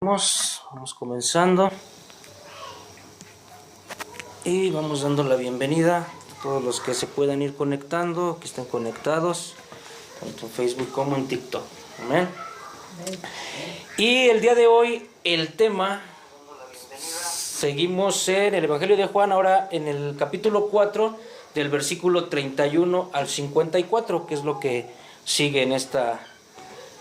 Vamos comenzando y vamos dando la bienvenida a todos los que se puedan ir conectando, que estén conectados, tanto en Facebook como en TikTok. Amén. Y el día de hoy el tema, seguimos en el Evangelio de Juan, ahora en el capítulo 4, del versículo 31 al 54, que es lo que sigue en esta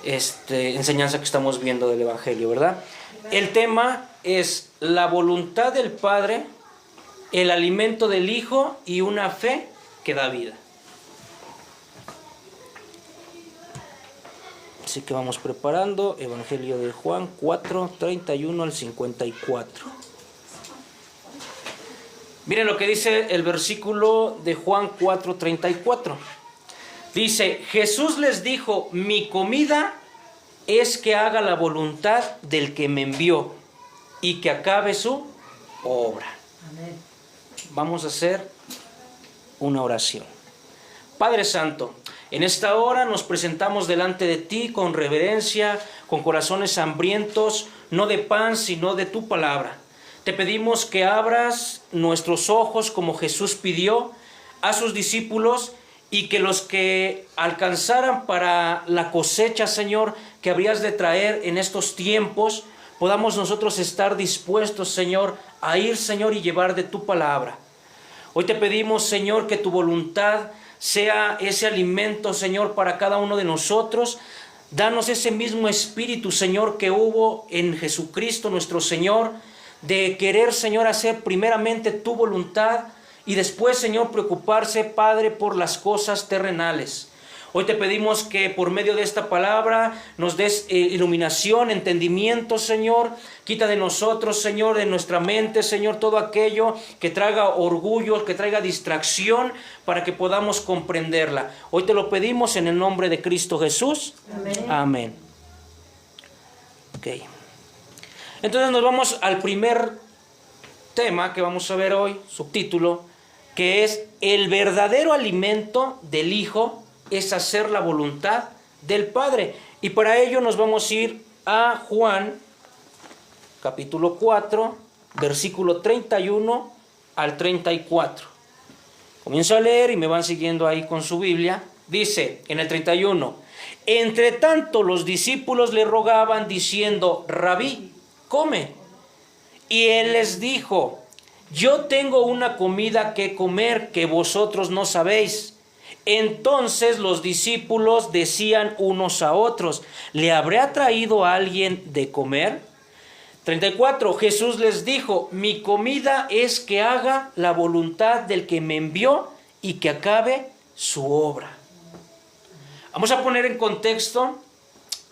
enseñanza que estamos viendo del Evangelio, ¿verdad? El tema es la voluntad del Padre, el alimento del Hijo y una fe que da vida. Así que vamos preparando Evangelio de Juan 4, 31 al 54. Miren lo que dice el versículo de Juan 4, 34. Dice: Jesús les dijo: mi comida es que haga la voluntad del que me envió y que acabe su obra. Amén. Vamos a hacer una oración. Padre Santo, en esta hora nos presentamos delante de ti con reverencia, con corazones hambrientos, no de pan, sino de tu palabra. Te pedimos que abras nuestros ojos como Jesús pidió a sus discípulos, y que los que alcanzaran para la cosecha, Señor, que habrías de traer en estos tiempos, podamos nosotros estar dispuestos, Señor, a ir, Señor, y llevar de tu palabra. Hoy te pedimos, Señor, que tu voluntad sea ese alimento, Señor, para cada uno de nosotros. Danos ese mismo espíritu, Señor, que hubo en Jesucristo nuestro Señor, de querer, Señor, hacer primeramente tu voluntad, y después, Señor, preocuparse, Padre, por las cosas terrenales. Hoy te pedimos que por medio de esta palabra nos des iluminación, entendimiento, Señor. Quita de nosotros, Señor, de nuestra mente, Señor, todo aquello que traiga orgullo, que traiga distracción, para que podamos comprenderla. Hoy te lo pedimos en el nombre de Cristo Jesús. Amén. Amén. Ok. Entonces nos vamos al primer tema que vamos a ver hoy, subtítulo, que es: el verdadero alimento del Hijo es hacer la voluntad del Padre. Y para ello nos vamos a ir a Juan, capítulo 4, versículo 31 al 34. Comienzo a leer y me van siguiendo ahí con su Biblia. Dice en el 31: entre tanto los discípulos le rogaban diciendo: Rabí, come. Y él les dijo: yo tengo una comida que comer que vosotros no sabéis. Entonces los discípulos decían unos a otros: ¿le habrá traído a alguien de comer? 34. Jesús les dijo: mi comida es que haga la voluntad del que me envió y que acabe su obra. Vamos a poner en contexto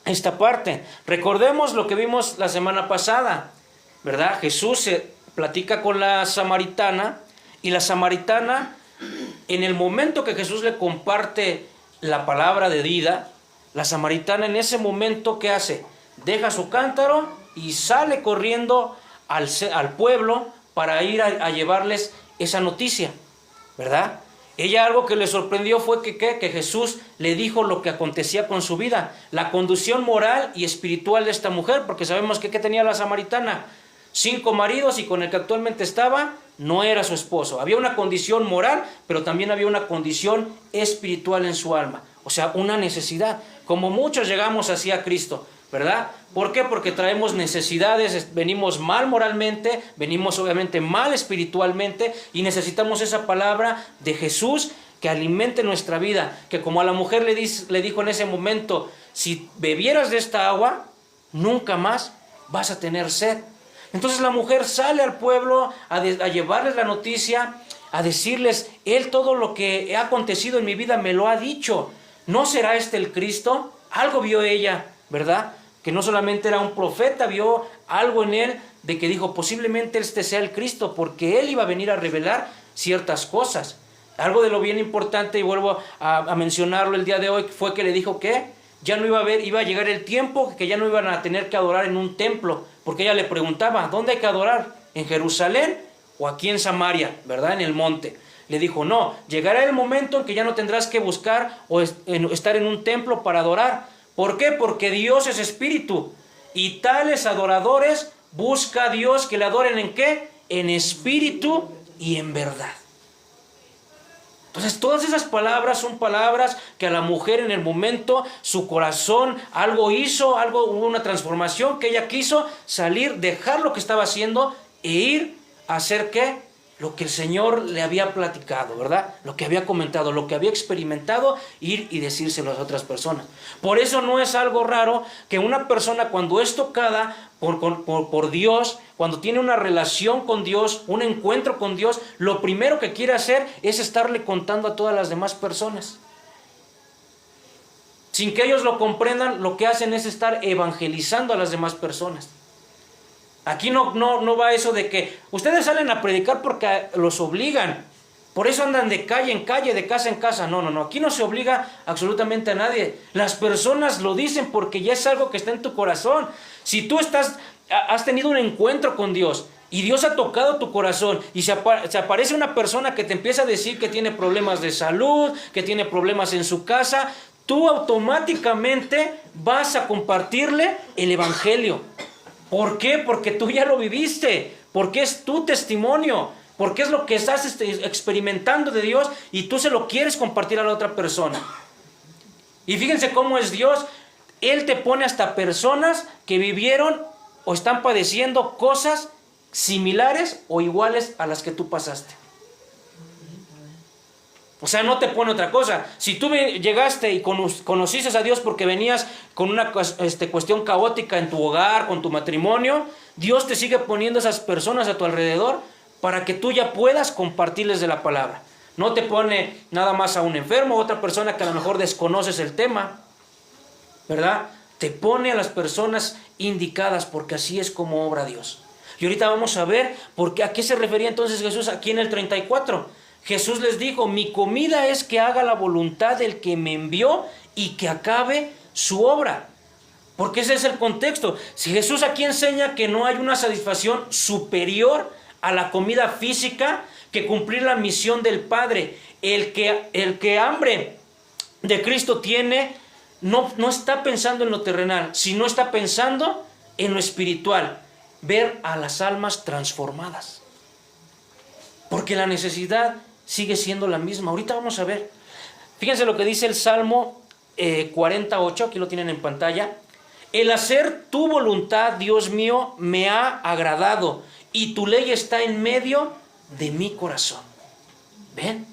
esta parte. Recordemos lo que vimos la semana pasada, ¿verdad? Jesús se platica con la samaritana, y la samaritana, en el momento que Jesús le comparte la palabra de vida, la samaritana en ese momento, ¿qué hace? Deja su cántaro y sale corriendo al pueblo para ir a llevarles esa noticia, ¿verdad? Ella, algo que le sorprendió fue que Jesús le dijo lo que acontecía con su vida, la condición moral y espiritual de esta mujer, porque sabemos que ¿qué tenía la samaritana? 5 maridos, y con el que actualmente estaba no era su esposo. Había una condición moral, pero también había una condición espiritual en su alma. O sea, una necesidad. Como muchos llegamos así a Cristo, ¿verdad? ¿Por qué? Porque traemos necesidades, venimos mal moralmente, venimos obviamente mal espiritualmente, y necesitamos esa palabra de Jesús que alimente nuestra vida. Que como a la mujer le dijo en ese momento: si bebieras de esta agua, nunca más vas a tener sed. Entonces la mujer sale al pueblo a llevarles la noticia, a decirles: él todo lo que ha acontecido en mi vida me lo ha dicho. ¿No será este el Cristo? Algo vio ella, ¿verdad? Que no solamente era un profeta, vio algo en él de que dijo: posiblemente este sea el Cristo, porque él iba a venir a revelar ciertas cosas. Algo de lo bien importante, y vuelvo a mencionarlo el día de hoy, fue que le dijo que ya no iba a llegar el tiempo que ya no iban a tener que adorar en un templo, porque ella le preguntaba: ¿dónde hay que adorar? ¿En Jerusalén o aquí en Samaria, verdad? En el monte. Le dijo: no, llegará el momento en que ya no tendrás que buscar o estar en un templo para adorar. ¿Por qué? Porque Dios es espíritu, y tales adoradores busca a Dios que le adoren ¿en qué? En espíritu y en verdad. Entonces todas esas palabras son palabras que a la mujer en el momento, su corazón algo hizo, hubo una transformación que ella quiso salir, dejar lo que estaba haciendo e ir a hacer ¿qué? Lo que el Señor le había platicado, ¿verdad? Lo que había comentado, lo que había experimentado, ir y decírselo a las otras personas. Por eso no es algo raro que una persona cuando es tocada por Dios, cuando tiene una relación con Dios, un encuentro con Dios, lo primero que quiere hacer es estarle contando a todas las demás personas. Sin que ellos lo comprendan, lo que hacen es estar evangelizando a las demás personas. Aquí no va eso de que ustedes salen a predicar porque los obligan. Por eso andan de calle en calle, de casa en casa. No. Aquí no se obliga absolutamente a nadie. Las personas lo dicen porque ya es algo que está en tu corazón. Si tú has tenido un encuentro con Dios y Dios ha tocado tu corazón y se aparece una persona que te empieza a decir que tiene problemas de salud, que tiene problemas en su casa, tú automáticamente vas a compartirle el evangelio. ¿Por qué? Porque tú ya lo viviste, porque es tu testimonio, porque es lo que estás experimentando de Dios y tú se lo quieres compartir a la otra persona. Y fíjense cómo es Dios. Él te pone hasta personas que vivieron o están padeciendo cosas similares o iguales a las que tú pasaste. O sea, no te pone otra cosa. Si tú llegaste y conociste a Dios porque venías con una cuestión caótica en tu hogar, con tu matrimonio, Dios te sigue poniendo esas personas a tu alrededor para que tú ya puedas compartirles de la palabra. No te pone nada más a un enfermo, a otra persona que a lo mejor desconoces el tema, ¿verdad? Te pone a las personas indicadas porque así es como obra Dios. Y ahorita vamos a ver a qué se refería entonces Jesús aquí en el 34. Jesús les dijo, mi comida es que haga la voluntad del que me envió y que acabe su obra. Porque ese es el contexto. Si Jesús aquí enseña que no hay una satisfacción superior a la comida física que cumplir la misión del Padre. El que hambre de Cristo tiene, no está pensando en lo terrenal, sino está pensando en lo espiritual. Ver a las almas transformadas. Porque la necesidad sigue siendo la misma. Ahorita vamos a ver. Fíjense lo que dice el Salmo 48, aquí lo tienen en pantalla. El hacer tu voluntad, Dios mío, me ha agradado y tu ley está en medio de mi corazón. ¿Ven?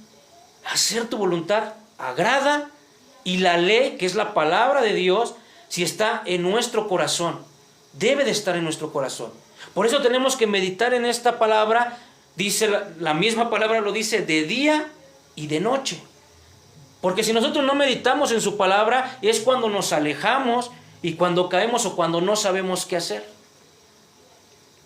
Hacer tu voluntad agrada y la ley, que es la palabra de Dios, si está en nuestro corazón, debe de estar en nuestro corazón. Por eso tenemos que meditar en esta palabra. Dice la misma palabra lo dice de día y de noche. Porque si nosotros no meditamos en su palabra es cuando nos alejamos y cuando caemos o cuando no sabemos qué hacer.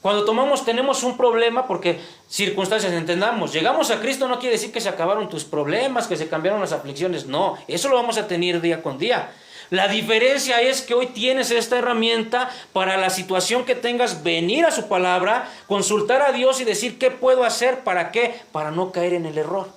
Cuando tenemos un problema, porque circunstancias, entendamos, llegamos a Cristo no quiere decir que se acabaron tus problemas, que se cambiaron las aflicciones, no, eso lo vamos a tener día con día. La diferencia es que hoy tienes esta herramienta para la situación que tengas, venir a su palabra, consultar a Dios y decir qué puedo hacer, ¿para qué? Para no caer en el error.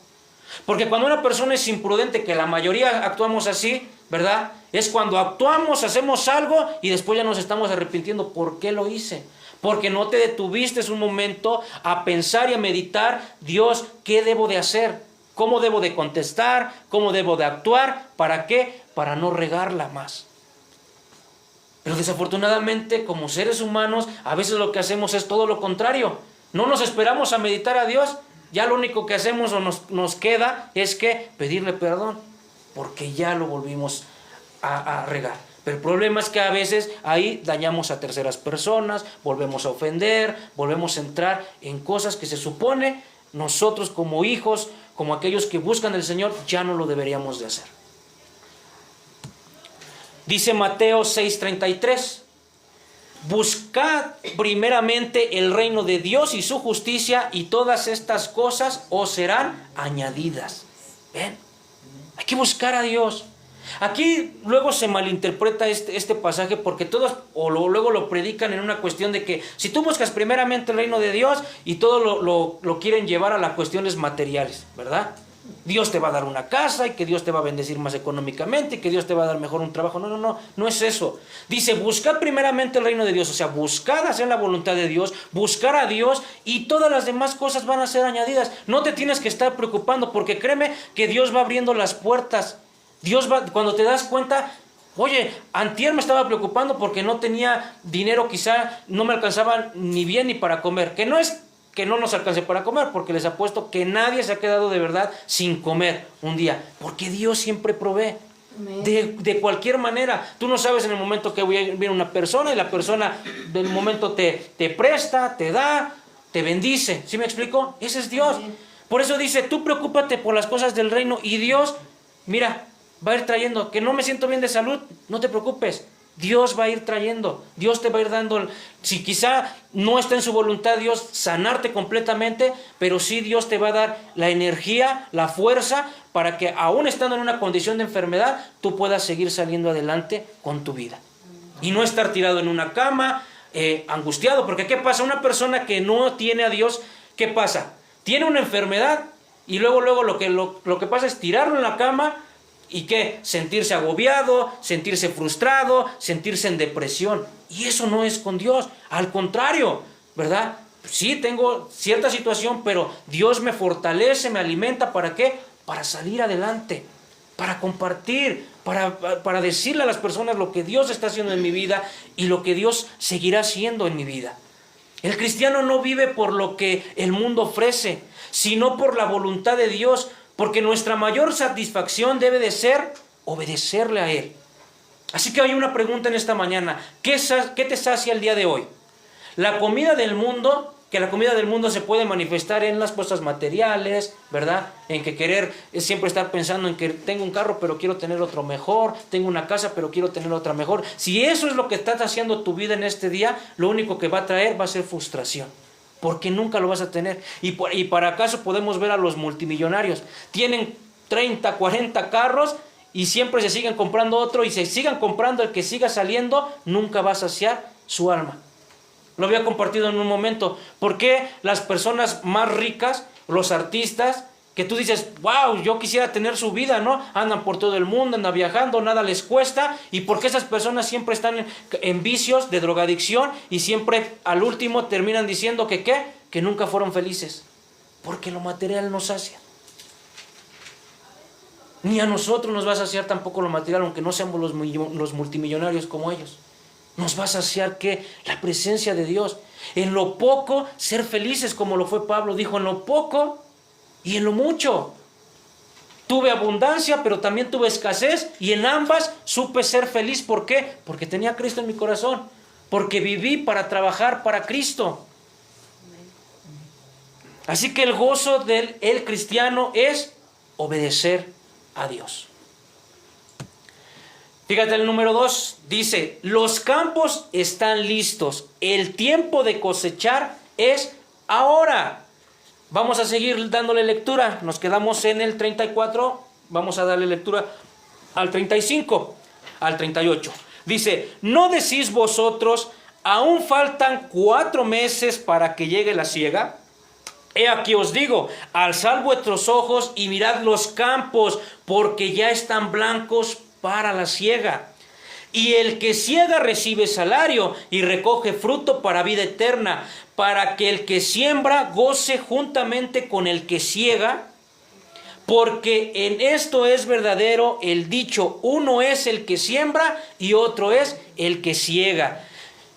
Porque cuando una persona es imprudente, que la mayoría actuamos así, ¿verdad? Es cuando actuamos, hacemos algo y después ya nos estamos arrepintiendo. ¿Por qué lo hice? Porque no te detuviste un momento a pensar y a meditar, Dios, ¿qué debo de hacer? ¿Cómo debo de contestar? ¿Cómo debo de actuar? ¿Para qué? Para no regarla más. Pero desafortunadamente, como seres humanos, a veces lo que hacemos es todo lo contrario. No nos esperamos a meditar a Dios. Ya lo único que hacemos o nos queda es que pedirle perdón, porque ya lo volvimos a regar. Pero el problema es que a veces ahí dañamos a terceras personas, volvemos a ofender, volvemos a entrar en cosas que se supone nosotros como hijos, como aquellos que buscan al Señor, ya no lo deberíamos de hacer. Dice Mateo 6:33, buscad primeramente el reino de Dios y su justicia y todas estas cosas os serán añadidas. ¿Ven? Hay que buscar a Dios. Aquí luego se malinterpreta este pasaje porque todos luego lo predican en una cuestión de que si tú buscas primeramente el reino de Dios y todo lo quieren llevar a las cuestiones materiales, ¿verdad? Dios te va a dar una casa y que Dios te va a bendecir más económicamente y que Dios te va a dar mejor un trabajo. No es eso. Dice, buscad primeramente el reino de Dios, o sea, buscad hacer la voluntad de Dios, buscar a Dios y todas las demás cosas van a ser añadidas. No te tienes que estar preocupando porque créeme que Dios va abriendo las puertas. Dios va, cuando te das cuenta, oye, antier me estaba preocupando porque no tenía dinero, quizá no me alcanzaba ni bien ni para comer, que no es que no nos alcance para comer, porque les apuesto que nadie se ha quedado de verdad sin comer un día, porque Dios siempre provee. De cualquier manera, tú no sabes en el momento que viene una persona y la persona del momento te presta, te da, te bendice. ¿Sí me explico? Ese es Dios. Por eso dice, tú preocúpate por las cosas del reino y Dios, mira, va a ir trayendo. Que no me siento bien de salud, no te preocupes. Dios va a ir trayendo, Dios te va a ir dando, si quizá no está en su voluntad Dios sanarte completamente, pero sí Dios te va a dar la energía, la fuerza, para que aún estando en una condición de enfermedad, tú puedas seguir saliendo adelante con tu vida. Y no estar tirado en una cama, angustiado, porque ¿qué pasa? Una persona que no tiene a Dios, ¿qué pasa? Tiene una enfermedad y luego lo que pasa es tirarlo en la cama. ¿Y qué? Sentirse agobiado, sentirse frustrado, sentirse en depresión. Y eso no es con Dios. Al contrario, ¿verdad? Sí, tengo cierta situación, pero Dios me fortalece, me alimenta. ¿Para qué? Para salir adelante, para compartir, para decirle a las personas lo que Dios está haciendo en mi vida y lo que Dios seguirá haciendo en mi vida. El cristiano no vive por lo que el mundo ofrece, sino por la voluntad de Dios. Porque nuestra mayor satisfacción debe de ser obedecerle a Él. Así que hay una pregunta en esta mañana. ¿Qué te sacia el día de hoy? La comida del mundo, que la comida del mundo se puede manifestar en las cosas materiales, ¿verdad? En que querer es siempre estar pensando en que tengo un carro pero quiero tener otro mejor, tengo una casa pero quiero tener otra mejor. Si eso es lo que estás haciendo tu vida en este día, lo único que va a traer va a ser frustración. Porque nunca lo vas a tener. Y para acaso podemos ver a los multimillonarios. Tienen 30, 40 carros y siempre se siguen comprando otro y se sigan comprando el que siga saliendo, nunca va a saciar su alma. Lo había compartido en un momento. ¿Por qué las personas más ricas, los artistas, que tú dices, wow, yo quisiera tener su vida, ¿no? Andan por todo el mundo, andan viajando, nada les cuesta. ¿Y por qué esas personas siempre están en vicios de drogadicción y siempre al último terminan diciendo que ¿qué? Que nunca fueron felices? Porque lo material no sacia. Ni a nosotros nos va a saciar tampoco lo material, aunque no seamos los multimillonarios como ellos. Nos va a saciar ¿qué? La presencia de Dios. En lo poco, ser felices, como lo fue Pablo. Dijo, en lo poco y en lo mucho. Tuve abundancia, pero también tuve escasez. Y en ambas supe ser feliz. ¿Por qué? Porque tenía a Cristo en mi corazón. Porque viví para trabajar para Cristo. Así que el gozo del cristiano es obedecer a Dios. Fíjate el número 2, dice, los campos están listos, el tiempo de cosechar es ahora. Vamos a seguir dándole lectura, nos quedamos en el 34, vamos a darle lectura al 35, al 38. Dice, ¿no decís vosotros, aún faltan 4 meses para que llegue la siega? He aquí os digo, alzad vuestros ojos y mirad los campos, porque ya están blancos para la siega. Y el que siega recibe salario y recoge fruto para vida eterna, para que el que siembra goce juntamente con el que siega, porque en esto es verdadero el dicho, uno es el que siembra y otro es el que siega.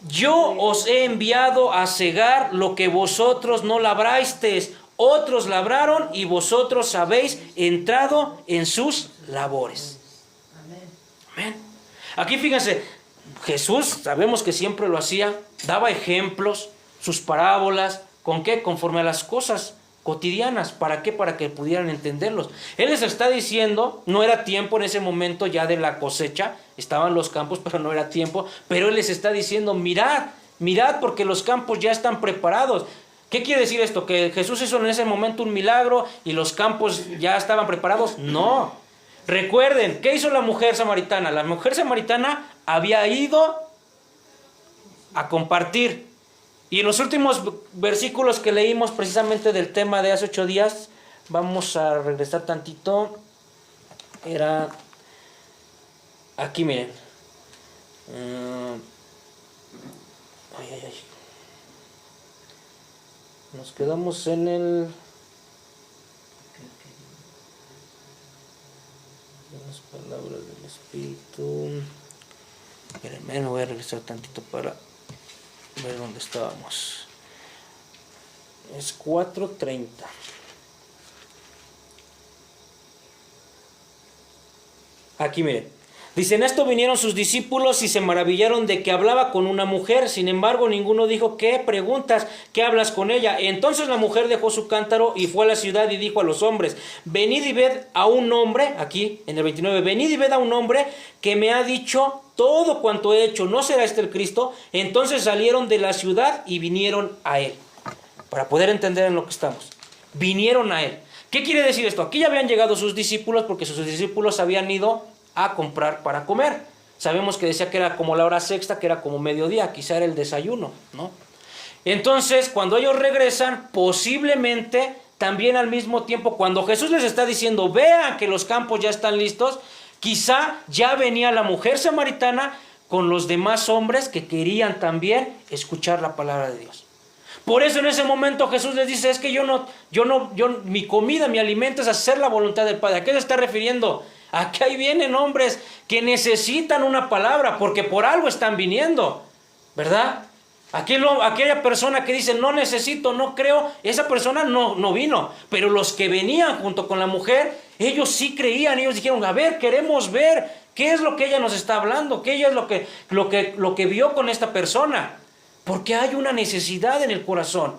Yo os he enviado a segar lo que vosotros no labrasteis, otros labraron y vosotros habéis entrado en sus labores. Amén. Aquí fíjense, Jesús, sabemos que siempre lo hacía, daba ejemplos, sus parábolas, ¿con qué? Conforme a las cosas cotidianas. ¿Para qué? Para que pudieran entenderlos. Él les está diciendo, no era tiempo en ese momento ya de la cosecha, estaban los campos, pero no era tiempo, pero Él les está diciendo, mirad, mirad porque los campos ya están preparados. ¿Qué quiere decir esto? ¿Que Jesús hizo en ese momento un milagro y los campos ya estaban preparados? No. Recuerden, ¿qué hizo la mujer samaritana? La mujer samaritana había ido a compartir. Y en los últimos versículos que leímos precisamente del tema de hace 8 días, Vamos a regresar tantito. Era aquí, miren. Nos quedamos en el... las palabras del Espíritu. Espérenme, me voy a regresar tantito para ver dónde estábamos. Es 4:30. Aquí miren. Dice, en esto vinieron sus discípulos y se maravillaron de que hablaba con una mujer. Sin embargo, ninguno dijo, ¿qué preguntas? ¿Qué hablas con ella? Entonces la mujer dejó su cántaro y fue a la ciudad y dijo a los hombres, venid y ved a un hombre, aquí en el 29, venid y ved a un hombre que me ha dicho todo cuanto he hecho. ¿No será este el Cristo? Entonces salieron de la ciudad y vinieron a él. Para poder entender en lo que estamos. Vinieron a él. ¿Qué quiere decir esto? Aquí ya habían llegado sus discípulos porque sus discípulos habían ido a comprar para comer. Sabemos que decía que era como la hora sexta, que era como mediodía, quizá era el desayuno, ¿no? Entonces, cuando ellos regresan, posiblemente también al mismo tiempo, cuando Jesús les está diciendo, vean que los campos ya están listos, quizá ya venía la mujer samaritana con los demás hombres que querían también escuchar la palabra de Dios. Por eso en ese momento Jesús les dice, es que mi comida, mi alimento es hacer la voluntad del Padre. ¿A qué se está refiriendo? Aquí ahí vienen hombres que necesitan una palabra porque por algo están viniendo, ¿verdad? Aquella persona que dice no necesito, no creo, esa persona no vino. Pero los que venían junto con la mujer, ellos sí creían, ellos dijeron, a ver, queremos ver qué es lo que ella nos está hablando, qué es lo que vio con esta persona. Porque hay una necesidad en el corazón.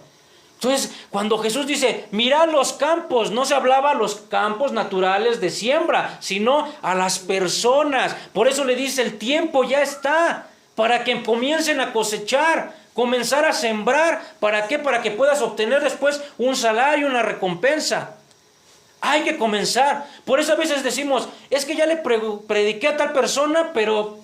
Entonces, cuando Jesús dice, mirad los campos, no se hablaba a los campos naturales de siembra, sino a las personas. Por eso le dice, el tiempo ya está, para que comiencen a cosechar, comenzar a sembrar. ¿Para qué? Para que puedas obtener después un salario, una recompensa. Hay que comenzar. Por eso a veces decimos, es que ya le prediqué a tal persona, pero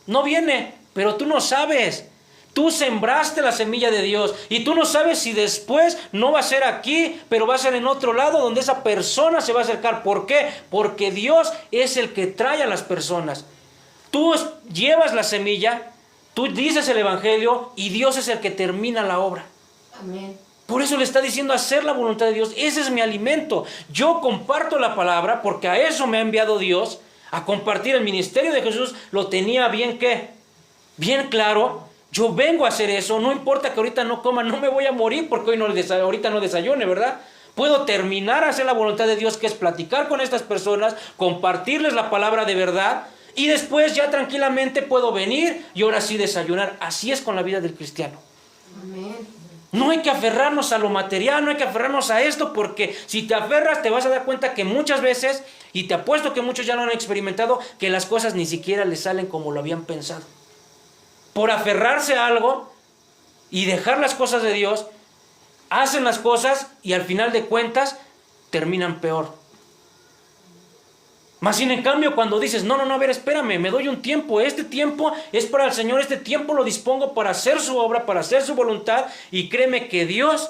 no viene, pero tú no sabes. Tú sembraste la semilla de Dios y tú no sabes si después no va a ser aquí, pero va a ser en otro lado donde esa persona se va a acercar. ¿Por qué? Porque Dios es el que trae a las personas. Tú llevas la semilla, tú dices el evangelio y Dios es el que termina la obra. Amén. Por eso le está diciendo hacer la voluntad de Dios. Ese es mi alimento. Yo comparto la palabra porque a eso me ha enviado Dios, a compartir el ministerio de Jesús. Lo tenía bien, ¿qué? Bien claro. Yo vengo a hacer eso, no importa que ahorita no coma, no me voy a morir porque ahorita no desayune, ¿verdad? Puedo terminar a hacer la voluntad de Dios, que es platicar con estas personas, compartirles la palabra de verdad, y después ya tranquilamente puedo venir y ahora sí desayunar. Así es con la vida del cristiano. Amén. No hay que aferrarnos a lo material, no hay que aferrarnos a esto, porque si te aferras te vas a dar cuenta que muchas veces, y te apuesto que muchos ya lo han experimentado, que las cosas ni siquiera les salen como lo habían pensado. Por aferrarse a algo y dejar las cosas de Dios, hacen las cosas y al final de cuentas terminan peor. Más sin en cambio cuando dices, no, a ver, espérame, me doy un tiempo, este tiempo es para el Señor, este tiempo lo dispongo para hacer su obra, para hacer su voluntad, y créeme que Dios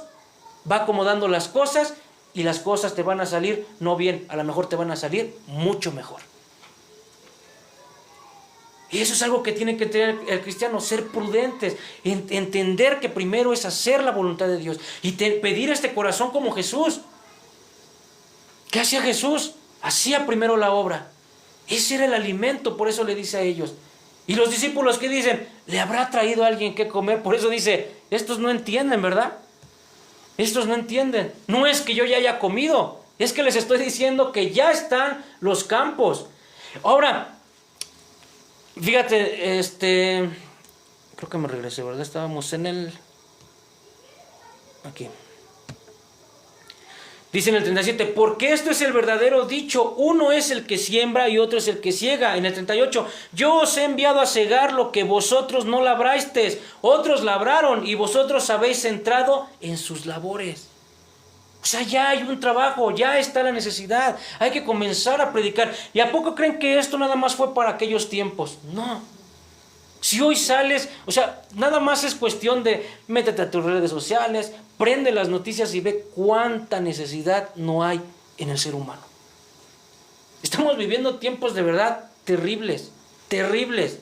va acomodando las cosas y las cosas te van a salir no bien, a lo mejor te van a salir mucho mejor. Y eso es algo que tiene que tener el cristiano, ser prudentes, entender que primero es hacer la voluntad de Dios y pedir este corazón como Jesús. ¿Qué hacía Jesús? Hacía primero la obra. Ese era el alimento, por eso le dice a ellos. Y los discípulos, ¿qué dicen? ¿Le habrá traído a alguien que comer? Por eso dice, estos no entienden, ¿verdad? Estos no entienden. No es que yo ya haya comido, es que les estoy diciendo que ya están los campos. Ahora, fíjate, creo que me regresé, ¿verdad? Estábamos en el... Aquí. Dice en el 37, porque esto es el verdadero dicho, uno es el que siembra y otro es el que ciega. En el 38, yo os he enviado a cegar lo que vosotros no labrasteis, otros labraron y vosotros habéis entrado en sus labores. O sea, ya hay un trabajo, ya está la necesidad, hay que comenzar a predicar. ¿Y a poco creen que esto nada más fue para aquellos tiempos? No. Si hoy sales, o sea, nada más es cuestión de métete a tus redes sociales, prende las noticias y ve cuánta necesidad no hay en el ser humano. Estamos viviendo tiempos de verdad terribles, terribles.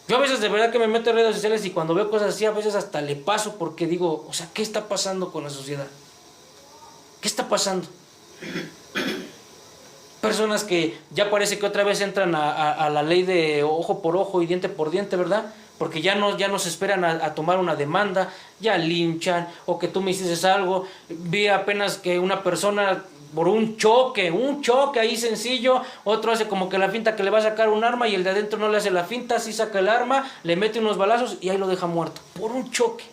Yo a veces de verdad que me meto en redes sociales y cuando veo cosas así, a veces hasta le paso porque digo, o sea, ¿qué está pasando con la sociedad? ¿Qué está pasando? Personas que ya parece que otra vez entran a la ley de ojo por ojo y diente por diente, ¿verdad? Porque ya no se esperan a tomar una demanda, ya linchan, o que tú me hiciste algo. Vi apenas que una persona por un choque ahí sencillo, otro hace como que la finta que le va a sacar un arma y el de adentro no le hace la finta, sí saca el arma, le mete unos balazos y ahí lo deja muerto, por un choque.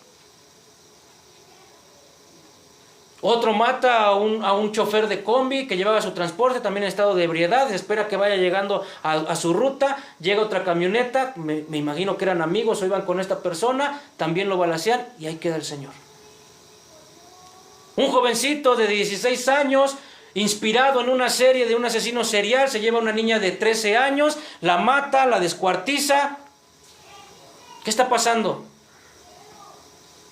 Otro mata a un chofer de combi que llevaba su transporte, también en estado de ebriedad, espera que vaya llegando a su ruta, llega otra camioneta, me imagino que eran amigos o iban con esta persona, también lo balacean y ahí queda el señor. Un jovencito de 16 años, inspirado en una serie de un asesino serial, se lleva a una niña de 13 años, la mata, la descuartiza. ¿Qué está pasando?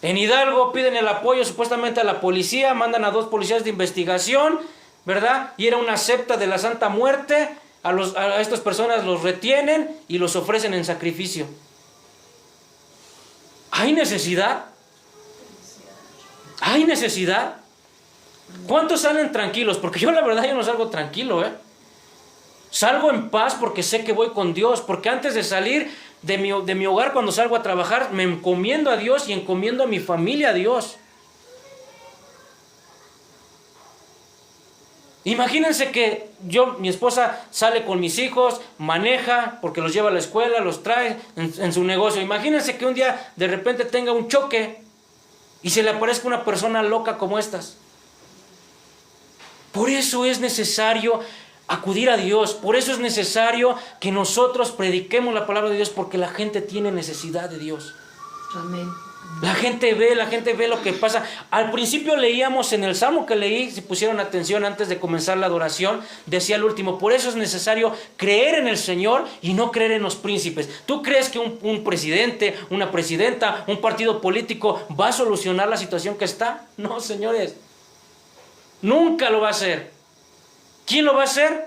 En Hidalgo piden el apoyo supuestamente a la policía, mandan a 2 policías de investigación, ¿verdad? Y era una secta de la Santa Muerte, a estas personas los retienen y los ofrecen en sacrificio. ¿Hay necesidad? ¿Hay necesidad? ¿Cuántos salen tranquilos? Porque yo la verdad yo no salgo tranquilo, Salgo en paz porque sé que voy con Dios, porque antes de salir de mi hogar cuando salgo a trabajar me encomiendo a Dios y encomiendo a mi familia a Dios. Imagínense que mi esposa sale con mis hijos, maneja porque los lleva a la escuela, los trae en su negocio. Imagínense que un día de repente tenga un choque y se le aparezca una persona loca como estas. Por eso es necesario acudir a Dios, por eso es necesario que nosotros prediquemos la palabra de Dios, porque la gente tiene necesidad de Dios. Amén. La gente ve lo que pasa. Al principio leíamos en el Salmo que leí, si pusieron atención antes de comenzar la adoración, decía el último, por eso es necesario creer en el Señor y no creer en los príncipes. ¿Tú crees que un presidente, una presidenta, un partido político va a solucionar la situación que está? No, señores. Nunca lo va a hacer. ¿Quién lo va a hacer?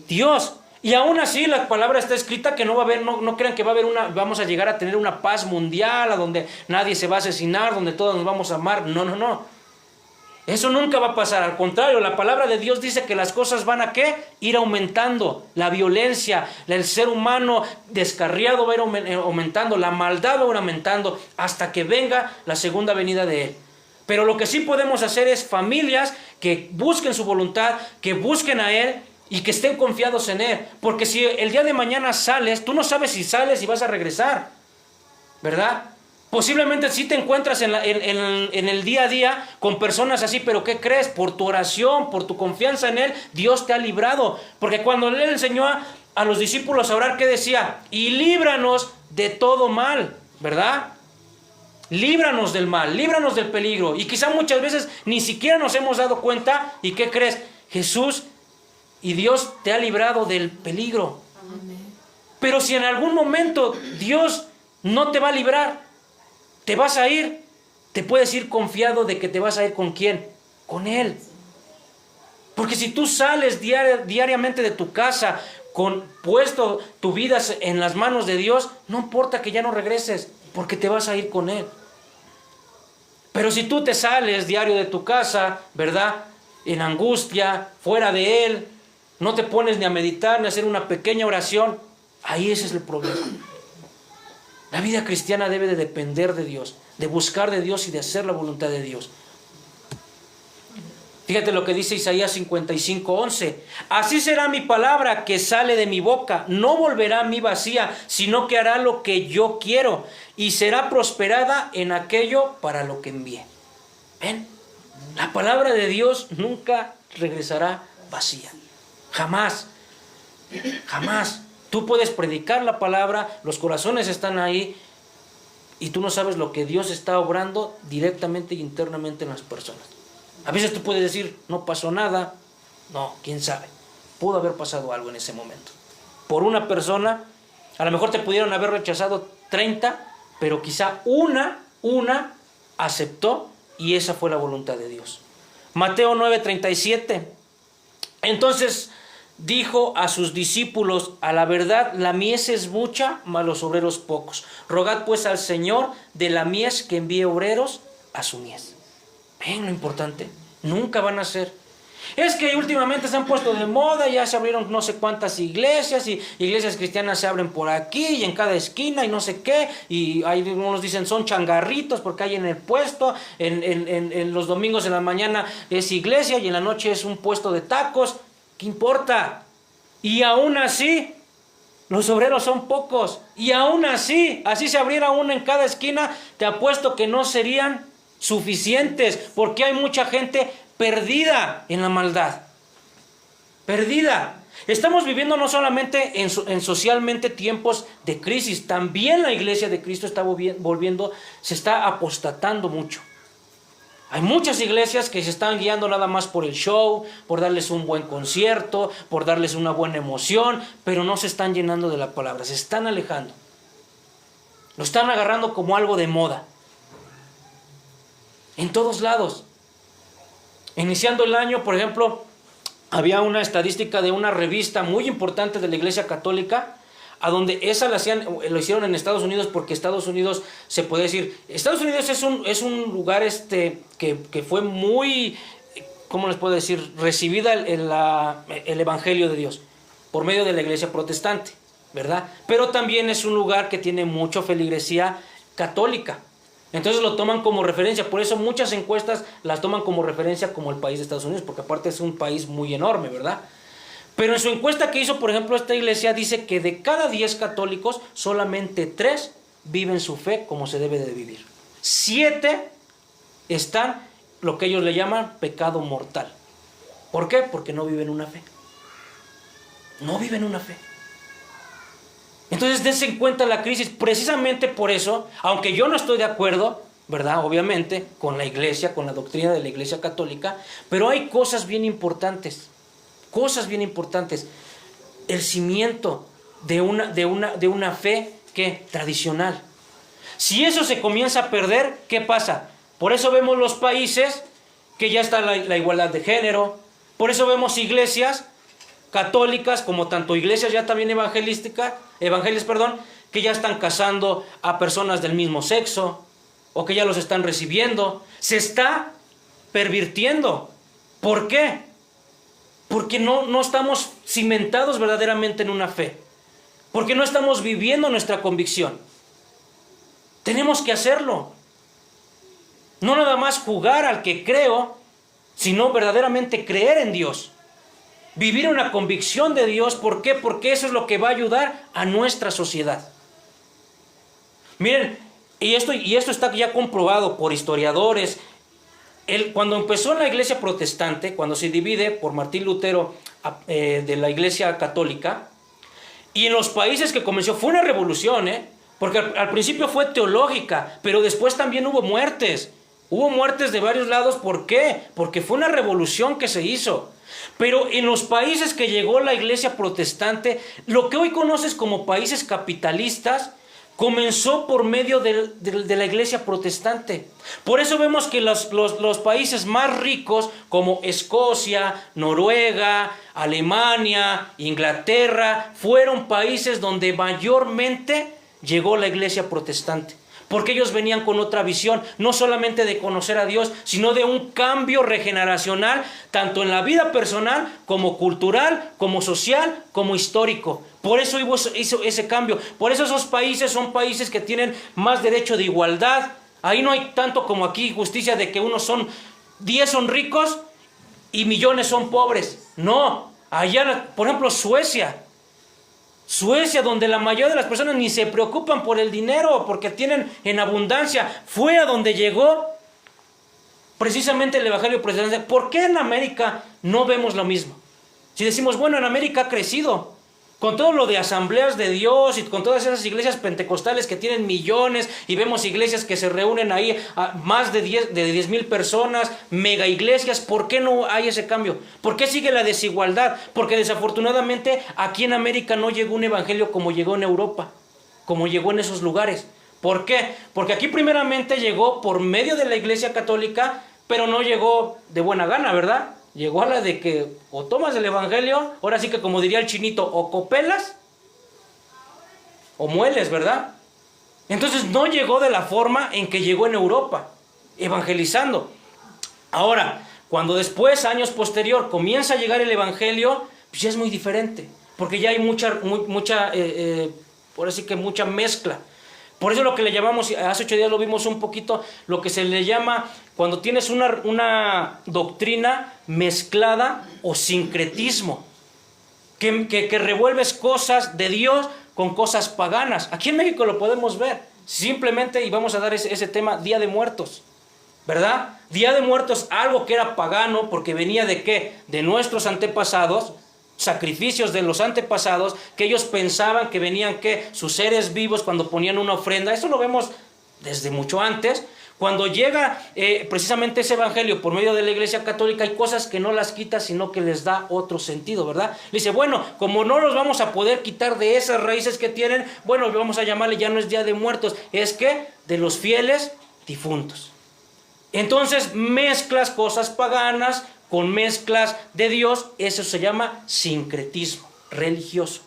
Dios. Y aún así la palabra está escrita que no va a haber, no crean que vamos a llegar a tener una paz mundial, a donde nadie se va a asesinar, donde todos nos vamos a amar. No. Eso nunca va a pasar. Al contrario, la palabra de Dios dice que las cosas van a ¿qué? Ir aumentando. La violencia, el ser humano descarriado va a ir aumentando, la maldad va a ir aumentando hasta que venga la segunda venida de Él. Pero lo que sí podemos hacer es familias que busquen su voluntad, que busquen a Él y que estén confiados en Él. Porque si el día de mañana sales, tú no sabes si sales y vas a regresar, ¿verdad? Posiblemente sí te encuentras en el día a día con personas así, pero ¿qué crees? Por tu oración, por tu confianza en Él, Dios te ha librado. Porque cuando Él enseñó a los discípulos a orar, ¿qué decía? Y líbranos de todo mal, ¿verdad? Líbranos del mal, líbranos del peligro. Y quizá muchas veces ni siquiera nos hemos dado cuenta. ¿Y qué crees? Jesús y Dios te ha librado del peligro. Amén. Pero si en algún momento Dios no te va a librar, te vas a ir, te puedes ir confiado de que te vas a ir ¿con quién? Con Él. Porque si tú sales diariamente de tu casa con puesto tu vida en las manos de Dios, no importa que ya no regreses, porque te vas a ir con Él. Pero si tú te sales diario de tu casa, ¿verdad? En angustia, fuera de Él, no te pones ni a meditar, ni a hacer una pequeña oración, ahí ese es el problema. La vida cristiana debe de depender de Dios, de buscar de Dios y de hacer la voluntad de Dios. Fíjate lo que dice Isaías 55:11. Así será mi palabra que sale de mi boca. No volverá a mí vacía, sino que hará lo que yo quiero y será prosperada en aquello para lo que envíe. ¿Ven? La palabra de Dios nunca regresará vacía. Jamás. Jamás. Tú puedes predicar la palabra, los corazones están ahí y tú no sabes lo que Dios está obrando directamente e internamente en las personas. A veces tú puedes decir, no pasó nada. No, quién sabe. Pudo haber pasado algo en ese momento. Por una persona A lo mejor te pudieron haber rechazado 30, pero quizá una aceptó, y esa fue la voluntad de Dios. Mateo 9:37. Entonces dijo a sus discípulos: a la verdad la mies es mucha, mas los obreros pocos. Rogad pues al Señor de la mies que envíe obreros a su mies. ¿Ven lo importante? Nunca van a ser. Es que últimamente se han puesto de moda, ya se abrieron no sé cuántas iglesias, y iglesias cristianas se abren por aquí y en cada esquina y no sé qué, y hay unos dicen son changarritos porque hay en el puesto, en los domingos en la mañana es iglesia y en la noche es un puesto de tacos. ¿Qué importa? Y aún así los obreros son pocos, y aún así se abriera uno en cada esquina, te apuesto que no serían suficientes, porque hay mucha gente perdida en la maldad. Perdida. Estamos viviendo no solamente en socialmente tiempos de crisis, también la iglesia de Cristo está volviendo, se está apostatando mucho. Hay muchas iglesias que se están guiando nada más por el show, por darles un buen concierto, por darles una buena emoción, pero no se están llenando de la palabra, se están alejando. Lo están agarrando como algo de moda. En todos lados. Iniciando el año, por ejemplo, había una estadística de una revista muy importante de la Iglesia Católica, a donde esa lo hicieron en Estados Unidos, porque Estados Unidos, se puede decir, Estados Unidos es un lugar que fue muy, ¿cómo les puedo decir?, recibida el Evangelio de Dios por medio de la Iglesia protestante, ¿verdad? Pero también es un lugar que tiene mucha feligresía católica. Entonces lo toman como referencia, por eso muchas encuestas las toman como referencia como el país de Estados Unidos, porque aparte es un país muy enorme, ¿verdad? Pero en su encuesta que hizo, por ejemplo, esta iglesia, dice que de cada 10 católicos, solamente 3 viven su fe como se debe de vivir. 7 están, lo que ellos le llaman, pecado mortal. ¿Por qué? Porque no viven una fe. No viven una fe. Entonces dense en cuenta la crisis, precisamente por eso, aunque yo no estoy de acuerdo, ¿verdad? Obviamente, con la iglesia, con la doctrina de la iglesia católica, pero hay cosas bien importantes, el cimiento de una fe que tradicional. Si eso se comienza a perder, ¿qué pasa? Por eso vemos los países que ya está la igualdad de género, por eso vemos iglesias católicas, como tanto iglesias ya también evangelias, que ya están casando a personas del mismo sexo, o que ya los están recibiendo. Se está pervirtiendo. ¿Por qué? Porque no estamos cimentados verdaderamente en una fe. Porque no estamos viviendo nuestra convicción. Tenemos que hacerlo. No nada más jugar al que creo, sino verdaderamente creer en Dios. Vivir una convicción de Dios. ¿Por qué? Porque eso es lo que va a ayudar a nuestra sociedad. Miren, y esto está ya comprobado por historiadores. Cuando empezó la iglesia protestante, cuando se divide por Martín Lutero de la iglesia católica, y en los países que comenzó, fue una revolución, porque al principio fue teológica, pero después también hubo muertes. Hubo muertes de varios lados. ¿Por qué? Porque fue una revolución que se hizo. Pero en los países que llegó la iglesia protestante, lo que hoy conoces como países capitalistas, comenzó por medio de la iglesia protestante. Por eso vemos que los países más ricos, como Escocia, Noruega, Alemania, Inglaterra, fueron países donde mayormente llegó la iglesia protestante. Porque ellos venían con otra visión, no solamente de conocer a Dios, sino de un cambio regeneracional, tanto en la vida personal, como cultural, como social, como histórico. Por eso hizo ese cambio. Por eso esos países son países que tienen más derecho de igualdad. Ahí no hay tanto como aquí justicia de que 10 son ricos y millones son pobres. No, allá, por ejemplo, Suecia, donde la mayoría de las personas ni se preocupan por el dinero, porque tienen en abundancia, fue a donde llegó precisamente el evangelio protestante. ¿Por qué en América no vemos lo mismo? Si decimos, bueno, en América ha crecido, Con todo lo de asambleas de Dios y con todas esas iglesias pentecostales que tienen millones y vemos iglesias que se reúnen ahí a más de 10,000 personas, mega iglesias, ¿por qué no hay ese cambio? ¿Por qué sigue la desigualdad? Porque desafortunadamente aquí en América no llegó un evangelio como llegó en Europa, como llegó en esos lugares. ¿Por qué? Porque aquí primeramente llegó por medio de la iglesia católica, pero no llegó de buena gana, ¿verdad? Llegó a la de que o tomas el evangelio, ahora sí que como diría el chinito, o copelas o mueles, ¿verdad? Entonces no llegó de la forma en que llegó en Europa, evangelizando. Ahora, cuando después, años posterior, comienza a llegar el evangelio, pues ya es muy diferente, porque ya hay mucha por así que mucha mezcla. Por eso lo que le llamamos, hace 8 días lo vimos un poquito, lo que se le llama cuando tienes una doctrina mezclada o sincretismo, que revuelves cosas de Dios con cosas paganas. Aquí en México lo podemos ver, simplemente, y vamos a dar ese tema, Día de Muertos, ¿verdad? Día de Muertos, algo que era pagano, porque venía de ¿qué? De nuestros antepasados, sacrificios de los antepasados, que ellos pensaban que venían ¿qué? Sus seres vivos cuando ponían una ofrenda. Eso lo vemos desde mucho antes. Cuando llega precisamente ese evangelio por medio de la iglesia católica, hay cosas que no las quita, sino que les da otro sentido, ¿verdad? Le dice, bueno, como no los vamos a poder quitar de esas raíces que tienen, bueno, vamos a llamarle, ya no es Día de Muertos, es que de los fieles difuntos. Entonces mezclas cosas paganas con mezclas de Dios, eso se llama sincretismo religioso.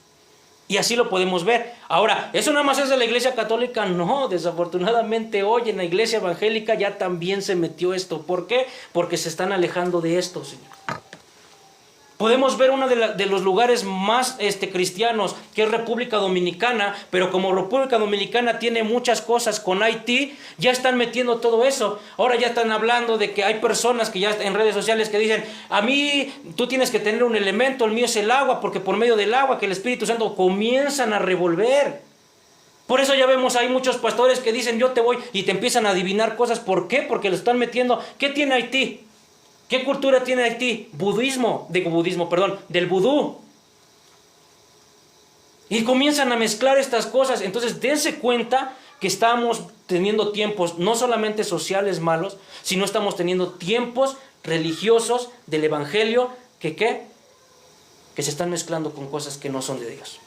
Y así lo podemos ver. Ahora, ¿eso nada más es de la iglesia católica? No, desafortunadamente hoy en la iglesia evangélica ya también se metió esto. ¿Por qué? Porque se están alejando de esto, Señor. Podemos ver uno de los lugares más cristianos, que es República Dominicana, pero como República Dominicana tiene muchas cosas con Haití, ya están metiendo todo eso. Ahora ya están hablando de que hay personas que ya en redes sociales que dicen, a mí tú tienes que tener un elemento, el mío es el agua, porque por medio del agua que el Espíritu Santo comienzan a revolver. Por eso ya vemos, hay muchos pastores que dicen, yo te voy, y te empiezan a adivinar cosas. ¿Por qué? Porque lo están metiendo. ¿Qué tiene Haití? ¿Qué cultura tiene Haití? Del vudú. Y comienzan a mezclar estas cosas. Entonces dense cuenta que estamos teniendo tiempos no solamente sociales malos, sino estamos teniendo tiempos religiosos del evangelio que se están mezclando con cosas que no son de Dios.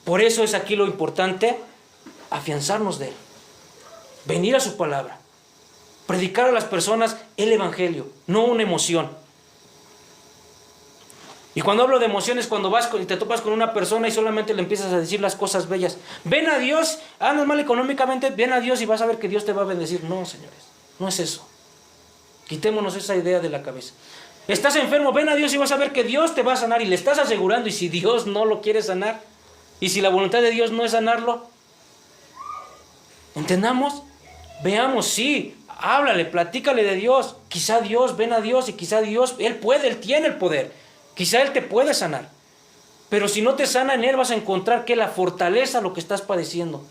Por eso es aquí lo importante, afianzarnos de Él, venir a su palabra, predicar a las personas el evangelio, no una emoción. Y cuando hablo de emociones, cuando vas y te topas con una persona y solamente le empiezas a decir las cosas bellas. Ven a Dios, andas mal económicamente, ven a Dios y vas a ver que Dios te va a bendecir. No, señores, no es eso. Quitémonos esa idea de la cabeza. Estás enfermo, ven a Dios y vas a ver que Dios te va a sanar, y le estás asegurando. Y si Dios no lo quiere sanar, y si la voluntad de Dios no es sanarlo, ¿entendamos? Veamos, sí, háblale, platícale de Dios. Quizá Dios, ven a Dios, y quizá Dios, Él puede, Él tiene el poder. Quizá Él te puede sanar. Pero si no te sana en Él, vas a encontrar que la fortaleza lo que estás padeciendo.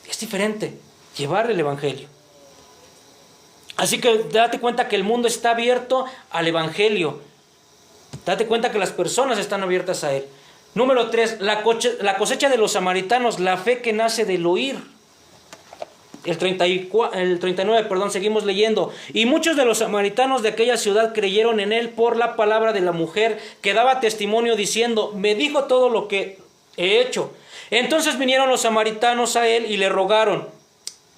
Es diferente llevar el evangelio. Así que date cuenta que el mundo está abierto al evangelio. Date cuenta que las personas están abiertas a Él. Número 3, la cosecha de los samaritanos, la fe que nace del oír. El 39, seguimos leyendo. Y muchos de los samaritanos de aquella ciudad creyeron en Él por la palabra de la mujer, que daba testimonio diciendo, me dijo todo lo que he hecho. Entonces vinieron los samaritanos a Él y le rogaron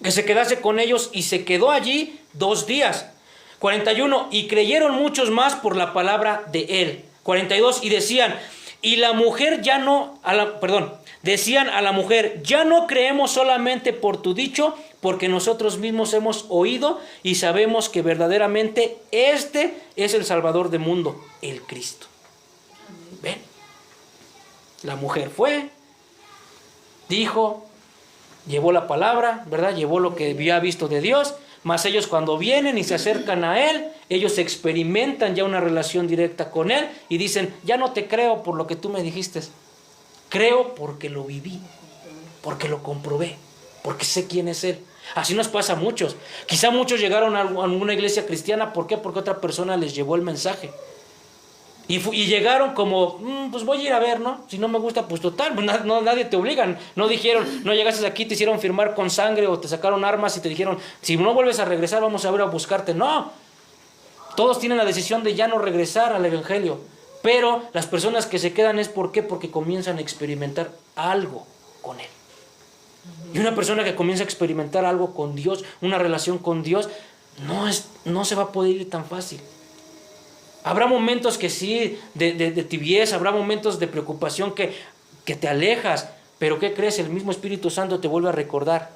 que se quedase con ellos, y se quedó allí 2 días. 41, y creyeron muchos más por la palabra de Él. 42, y decían, y la mujer ya no, decían a la mujer, ya no creemos solamente por tu dicho, porque nosotros mismos hemos oído y sabemos que verdaderamente este es el Salvador del mundo, el Cristo. ¿Ven? La mujer fue, dijo, llevó la palabra, ¿verdad? Llevó lo que había visto de Dios. Mas ellos cuando vienen y se acercan a Él, ellos experimentan ya una relación directa con Él y dicen, ya no te creo por lo que tú me dijiste, creo porque lo viví, porque lo comprobé, porque sé quién es Él. Así nos pasa a muchos. Quizá muchos llegaron a una iglesia cristiana, ¿por qué? Porque otra persona les llevó el mensaje. Y llegaron como, pues voy a ir a ver, ¿no? Si no me gusta, pues total, pues nadie te obliga. No dijeron, no llegaste aquí, te hicieron firmar con sangre o te sacaron armas y te dijeron, si no vuelves a regresar, vamos a ver a buscarte. No, todos tienen la decisión de ya no regresar al evangelio. Pero las personas que se quedan es ¿por qué? Porque comienzan a experimentar algo con Él. Y una persona que comienza a experimentar algo con Dios, una relación con Dios, no se va a poder ir tan fácil. Habrá momentos que sí, de tibieza, habrá momentos de preocupación que te alejas, pero ¿qué crees? El mismo Espíritu Santo te vuelve a recordar.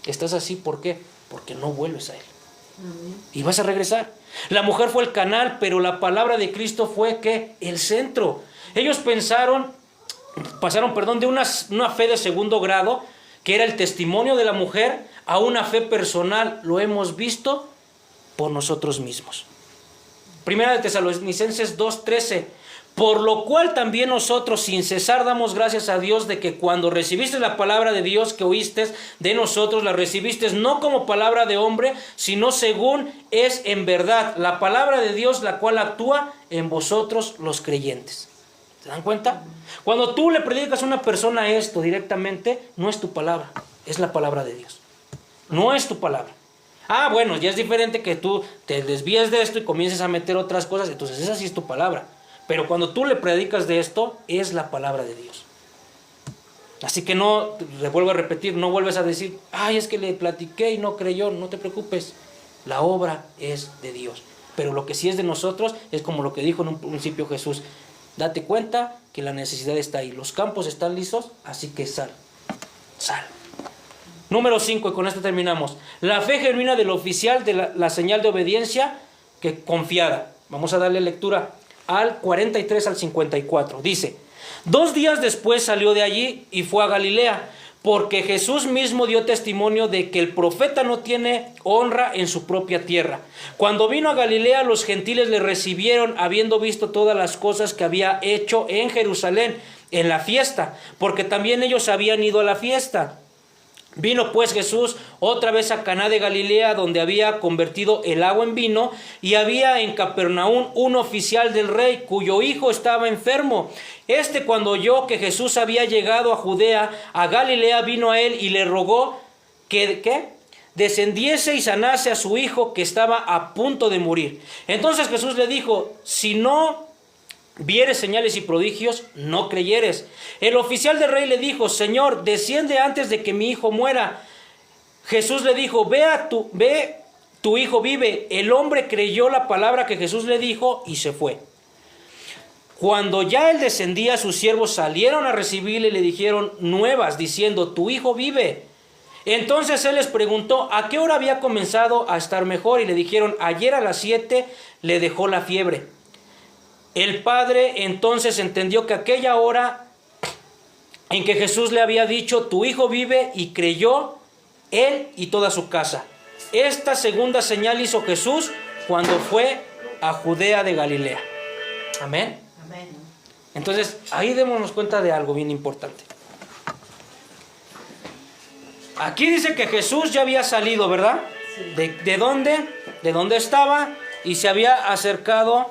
Estás así, ¿por qué? Porque no vuelves a Él. Y vas a regresar. La mujer fue el canal, pero la palabra de Cristo fue ¿qué? El centro. Ellos pasaron, de una fe de segundo grado, que era el testimonio de la mujer, a una fe personal. Lo hemos visto por nosotros mismos. Primera de Tesalonicenses 2:13. Por lo cual también nosotros sin cesar damos gracias a Dios de que cuando recibiste la palabra de Dios que oíste de nosotros, la recibiste no como palabra de hombre, sino según es en verdad la palabra de Dios, la cual actúa en vosotros los creyentes. ¿Se dan cuenta? Cuando tú le predicas a una persona esto directamente, no es tu palabra, es la palabra de Dios. No es tu palabra. Bueno, ya es diferente que tú te desvíes de esto y comiences a meter otras cosas, entonces esa sí es tu palabra. Pero cuando tú le predicas de esto, es la palabra de Dios. Así que no, le vuelvo a repetir, no vuelves a decir, es que le platiqué y no creyó. No te preocupes, la obra es de Dios. Pero lo que sí es de nosotros es como lo que dijo en un principio Jesús. Date cuenta que la necesidad está ahí. Los campos están lisos, así que sal. Número 5, y con esto terminamos. La fe genuina del oficial de la señal de obediencia que confiada. Vamos a darle lectura al 43 al 54. Dice, 2 días después salió de allí y fue a Galilea, porque Jesús mismo dio testimonio de que el profeta no tiene honra en su propia tierra. Cuando vino a Galilea, los gentiles le recibieron, habiendo visto todas las cosas que había hecho en Jerusalén, en la fiesta, porque también ellos habían ido a la fiesta. Vino pues Jesús otra vez a Caná de Galilea, donde había convertido el agua en vino, y había en Capernaum un oficial del rey, cuyo hijo estaba enfermo. Cuando oyó que Jesús había llegado a Judea, a Galilea, vino a él y le rogó que descendiese y sanase a su hijo, que estaba a punto de morir. Entonces Jesús le dijo, si no vieres señales y prodigios, no creyeres. El oficial del rey le dijo, Señor, desciende antes de que mi hijo muera. Jesús le dijo, ve, tu hijo vive. El hombre creyó la palabra que Jesús le dijo y se fue. Cuando ya él descendía, sus siervos salieron a recibirle y le dijeron nuevas, diciendo, tu hijo vive. Entonces él les preguntó, ¿a qué hora había comenzado a estar mejor? Y le dijeron, ayer a las 7 le dejó la fiebre. El padre entonces entendió que aquella hora en que Jesús le había dicho, tu hijo vive, y creyó él y toda su casa. Esta segunda señal hizo Jesús cuando fue a Judea de Galilea. Amén. Amén. Entonces, ahí démonos cuenta de algo bien importante. Aquí dice que Jesús ya había salido, ¿verdad? Sí. ¿De dónde? De dónde estaba, y se había acercado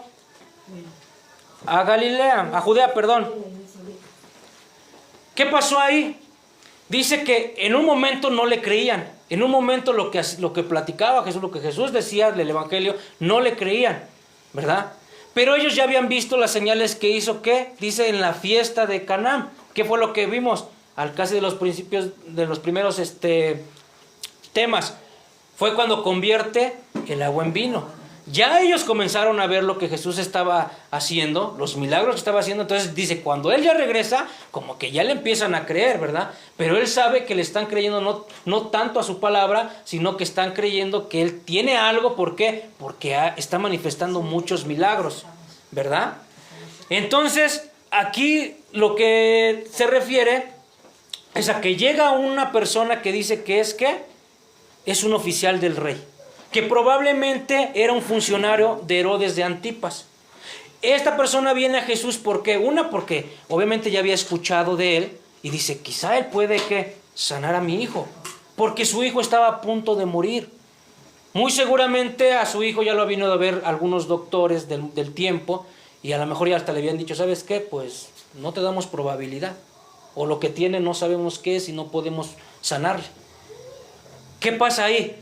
a Galilea, a Judea, perdón. ¿Qué pasó ahí? Dice que en un momento no le creían. En un momento lo que platicaba Jesús, lo que Jesús decía del Evangelio, no le creían, ¿verdad? Pero ellos ya habían visto las señales que hizo, ¿qué? Dice en la fiesta de Caná. ¿Qué fue lo que vimos? Al casi de los principios, de los primeros temas. Fue cuando convierte el agua en vino. Ya ellos comenzaron a ver lo que Jesús estaba haciendo, los milagros que estaba haciendo. Entonces dice, cuando él ya regresa, como que ya le empiezan a creer, ¿verdad? Pero él sabe que le están creyendo no tanto a su palabra, sino que están creyendo que él tiene algo. ¿Por qué? Porque está manifestando muchos milagros, ¿verdad? Entonces, aquí lo que se refiere es a que llega una persona que dice que es un oficial del rey, que probablemente era un funcionario de Herodes de Antipas. Esta persona viene a Jesús porque obviamente ya había escuchado de él y dice, quizá él puede sanar a mi hijo, porque su hijo estaba a punto de morir. Muy seguramente a su hijo ya lo han venido a ver algunos doctores del tiempo Y a lo mejor ya hasta le habían dicho, ¿sabes qué? Pues no te damos probabilidad. O lo que tiene no sabemos qué es y no podemos sanarle. ¿Qué pasa ahí?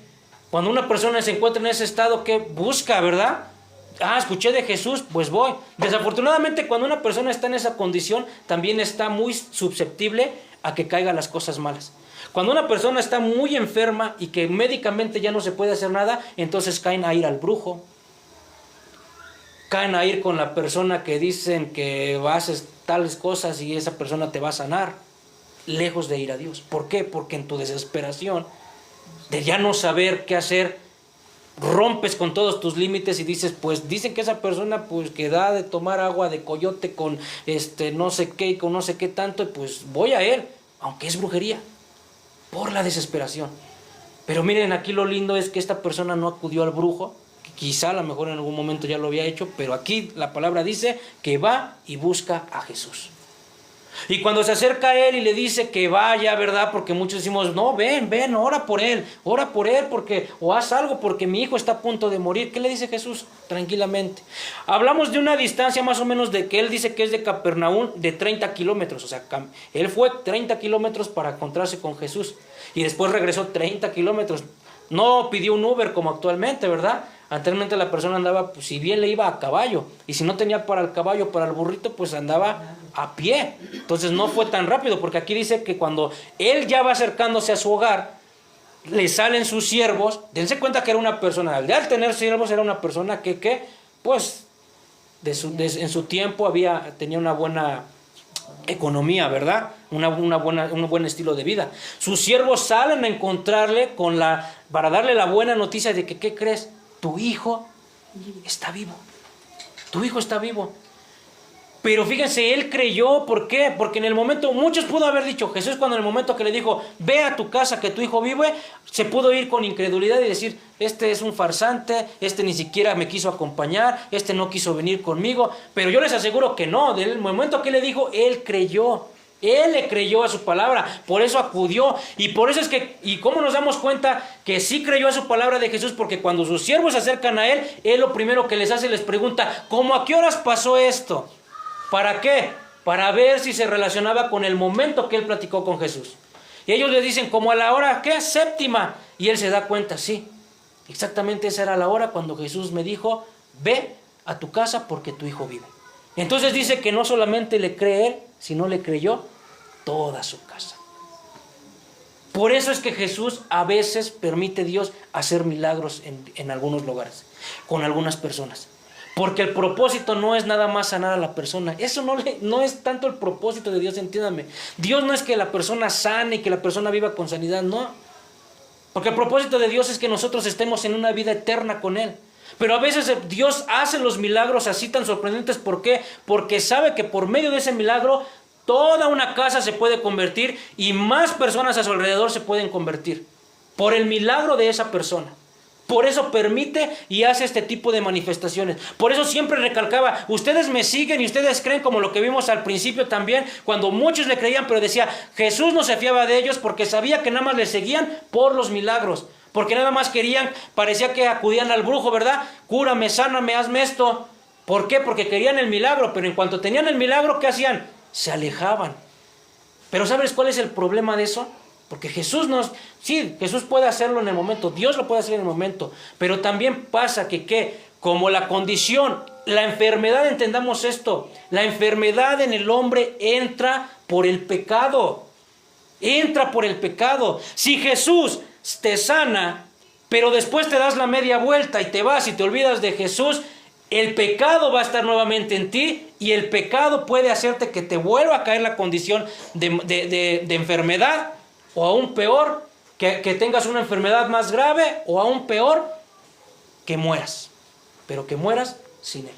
Cuando una persona se encuentra en ese estado, ¿qué busca, verdad? Ah, escuché de Jesús, pues voy. Desafortunadamente, cuando una persona está en esa condición, también está muy susceptible a que caigan las cosas malas. Cuando una persona está muy enferma y que médicamente ya no se puede hacer nada, entonces caen a ir al brujo. Caen a ir con la persona que dicen que haces tales cosas y esa persona te va a sanar, lejos de ir a Dios. ¿Por qué? Porque en tu desesperación de ya no saber qué hacer, rompes con todos tus límites y dices, pues dicen que esa persona pues que da de tomar agua de coyote con no sé qué y con no sé qué tanto, y pues voy a él, aunque es brujería, por la desesperación. Pero miren, aquí lo lindo es que esta persona no acudió al brujo, que quizá a lo mejor en algún momento ya lo había hecho, pero aquí la palabra dice que va y busca a Jesús. Y cuando se acerca a él y le dice que vaya, ¿verdad? Porque muchos decimos, no, ven, ora por él, porque, o haz algo porque mi hijo está a punto de morir. ¿Qué le dice Jesús? Tranquilamente. Hablamos de una distancia más o menos de que él dice que es de Capernaum de 30 kilómetros. O sea, él fue 30 kilómetros para encontrarse con Jesús. Y después regresó 30 kilómetros. No pidió un Uber como actualmente, ¿verdad? Anteriormente la persona andaba, pues, si bien le iba a caballo, y si no tenía para el caballo, para el burrito, pues andaba a pie. Entonces no fue tan rápido, porque aquí dice que cuando él ya va acercándose a su hogar, le salen sus siervos. Dense cuenta que era una persona, al tener siervos era una persona que pues, en su tiempo tenía una buena economía, ¿verdad? Un buen estilo de vida. Sus siervos salen a encontrarle para darle la buena noticia de que, ¿qué crees? Tu hijo está vivo. Tu hijo está vivo. Pero fíjense, él creyó. ¿Por qué? Porque en el momento, muchos pudo haber dicho, Jesús cuando en el momento que le dijo, ve a tu casa que tu hijo vive, se pudo ir con incredulidad y decir, este es un farsante, este ni siquiera me quiso acompañar, este no quiso venir conmigo. Pero yo les aseguro que no, del momento que le dijo, él creyó. Él le creyó a su palabra, por eso acudió. Y por eso es que, ¿y cómo nos damos cuenta que sí creyó a su palabra de Jesús? Porque cuando sus siervos se acercan a él, él lo primero que les hace, les pregunta, ¿cómo a qué horas pasó esto? ¿Para qué? Para ver si se relacionaba con el momento que él platicó con Jesús. Y ellos le dicen, ¿como a la hora qué? Séptima. Y él se da cuenta, sí, exactamente esa era la hora cuando Jesús me dijo, ve a tu casa porque tu hijo vive. Entonces dice que no solamente le cree él, sino le creyó toda su casa. Por eso es que Jesús a veces permite Dios hacer milagros en algunos lugares, con algunas personas. Porque el propósito no es nada más sanar a la persona. Eso no es tanto el propósito de Dios, entiéndanme. Dios no es que la persona sane y que la persona viva con sanidad, no. Porque el propósito de Dios es que nosotros estemos en una vida eterna con Él. Pero a veces Dios hace los milagros así tan sorprendentes. ¿Por qué? Porque sabe que por medio de ese milagro toda una casa se puede convertir y más personas a su alrededor se pueden convertir. Por el milagro de esa persona. Por eso permite y hace este tipo de manifestaciones. Por eso siempre recalcaba, ustedes me siguen y ustedes creen, como lo que vimos al principio también, cuando muchos le creían, pero decía, Jesús no se fiaba de ellos porque sabía que nada más le seguían por los milagros. Porque nada más querían, parecía que acudían al brujo, ¿verdad? Cúrame, sáname, hazme esto. ¿Por qué? Porque querían el milagro, pero en cuanto tenían el milagro, ¿qué hacían? Se alejaban. Pero ¿sabes cuál es el problema de eso? Porque Jesús Jesús puede hacerlo en el momento, Dios lo puede hacer en el momento, pero también pasa que como la condición, la enfermedad, entendamos esto, la enfermedad en el hombre entra por el pecado, Si Jesús te sana, pero después te das la media vuelta y te vas y te olvidas de Jesús, el pecado va a estar nuevamente en ti y el pecado puede hacerte que te vuelva a caer la condición de enfermedad, o aún peor, que tengas una enfermedad más grave, o aún peor, que mueras. Pero que mueras sin Él.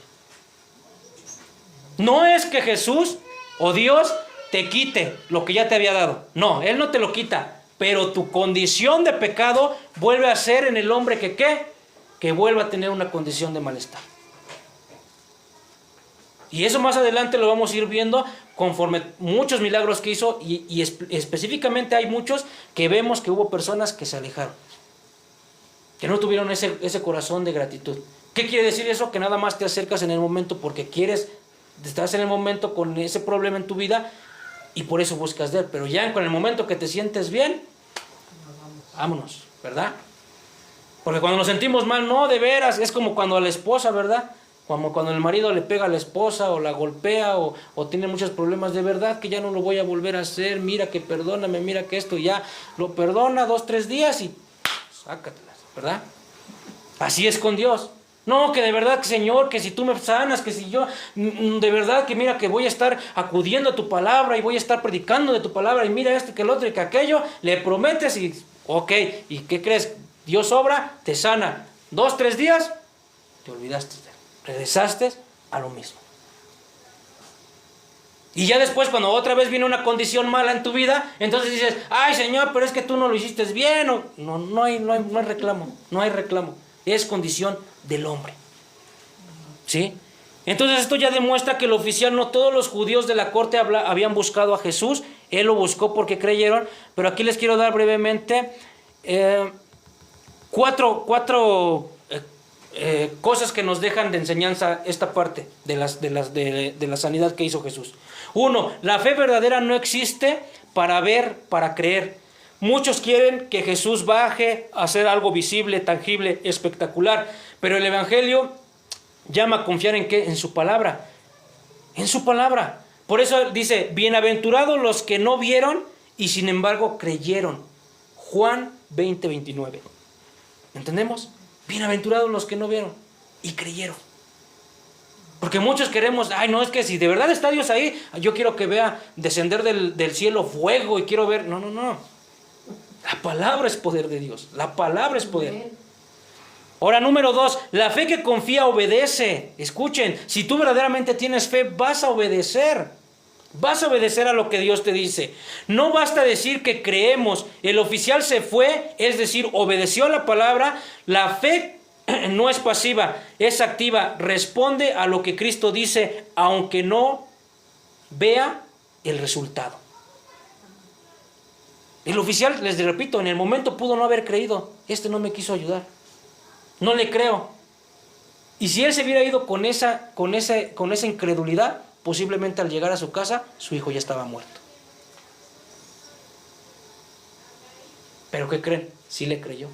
No es que Jesús o Dios te quite lo que ya te había dado. No, Él no te lo quita. Pero tu condición de pecado vuelve a ser en el hombre que vuelva a tener una condición de malestar. Y eso más adelante lo vamos a ir viendo conforme muchos milagros que hizo y específicamente hay muchos que vemos que hubo personas que se alejaron, que no tuvieron ese corazón de gratitud. ¿Qué quiere decir eso? Que nada más te acercas en el momento porque quieres, estás en el momento con ese problema en tu vida y por eso buscas de Él. Pero ya con el momento que te sientes bien, vámonos, ¿verdad? Porque cuando nos sentimos mal, no, de veras, es como cuando a la esposa, ¿verdad? Como cuando el marido le pega a la esposa o la golpea o tiene muchos problemas, de verdad que ya no lo voy a volver a hacer, mira que perdóname, mira que esto, ya lo perdona 2, 3 días y sácatelas, ¿verdad? Así es con Dios. No, que de verdad, Señor, que si tú me sanas, que si yo, de verdad que mira que voy a estar acudiendo a tu palabra y voy a estar predicando de tu palabra y mira esto, que el otro y que aquello, le prometes y, ok, ¿y qué crees? Dios obra, te sana. 2, 3 días, te olvidaste de Él. Regresaste a lo mismo. Y ya después, cuando otra vez viene una condición mala en tu vida, entonces dices, ay Señor, pero es que tú no lo hiciste bien. No hay reclamo, no hay reclamo. Es condición del hombre. ¿Sí? Entonces esto ya demuestra que el oficial, no todos los judíos de la corte habían buscado a Jesús. Él lo buscó porque creyeron. Pero aquí les quiero dar brevemente cuatro cosas que nos dejan de enseñanza esta parte de la sanidad que hizo Jesús. 1, la fe verdadera no existe para ver, para creer. Muchos quieren que Jesús baje a hacer algo visible, tangible, espectacular, pero el Evangelio llama a confiar ¿en qué? En su palabra. En su palabra. Por eso dice, bienaventurados los que no vieron y sin embargo creyeron. Juan 20:29. ¿Entendemos? Bienaventurados los que no vieron y creyeron. Porque muchos queremos, ay no, es que si de verdad está Dios ahí, yo quiero que vea descender del cielo fuego y quiero ver, no. La palabra es poder de Dios, la palabra es poder. Ahora, número 2, la fe que confía obedece. Escuchen, si tú verdaderamente tienes fe, vas a obedecer. Vas a obedecer a lo que Dios te dice. No basta decir que creemos. El oficial se fue, es decir, obedeció a la palabra. La fe no es pasiva, es activa. Responde a lo que Cristo dice, aunque no vea el resultado. El oficial, les repito, en el momento pudo no haber creído. Este no me quiso ayudar. No le creo. Y si él se hubiera ido con esa incredulidad, posiblemente al llegar a su casa, su hijo ya estaba muerto. ¿Pero qué creen? Sí le creyó.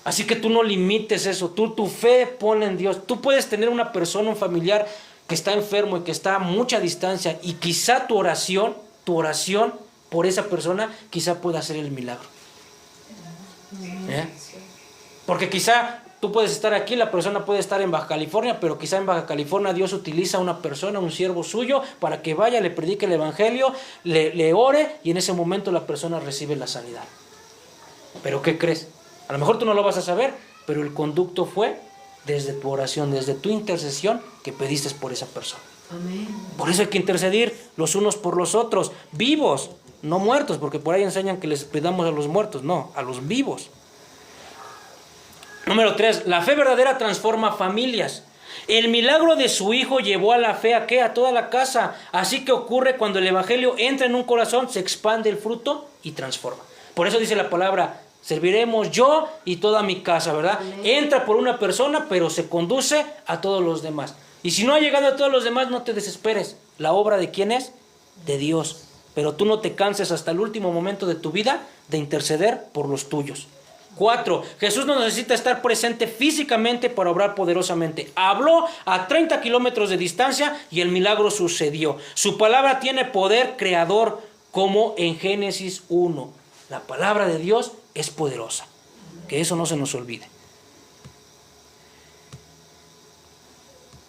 Así que tú no limites eso. Tú tu fe pon en Dios. Tú puedes tener una persona, un familiar que está enfermo y que está a mucha distancia y quizá tu oración por esa persona, quizá pueda hacer el milagro. Porque quizá tú puedes estar aquí, la persona puede estar en Baja California, pero quizá en Baja California Dios utiliza a una persona, un siervo suyo, para que vaya, le predique el evangelio, le ore y en ese momento la persona recibe la sanidad. ¿Pero qué crees? A lo mejor tú no lo vas a saber, pero el conducto fue desde tu oración, desde tu intercesión que pediste por esa persona. Amén. Por eso hay que intercedir los unos por los otros, vivos, no muertos, porque por ahí enseñan que les pedamos a los muertos, no, a los vivos. Número 3, la fe verdadera transforma familias. El milagro de su hijo llevó a la fe ¿a qué? A toda la casa. Así que ocurre cuando el evangelio entra en un corazón, se expande el fruto y transforma. Por eso dice la palabra, serviremos yo y toda mi casa, ¿verdad? Amén. Entra por una persona, pero se conduce a todos los demás. Y si no ha llegado a todos los demás, no te desesperes. ¿La obra de quién es? De Dios. Pero tú no te canses hasta el último momento de tu vida de interceder por los tuyos. 4. Jesús no necesita estar presente físicamente para obrar poderosamente. Habló a 30 kilómetros de distancia y el milagro sucedió. Su palabra tiene poder creador, como en Génesis 1. La palabra de Dios es poderosa. Que eso no se nos olvide.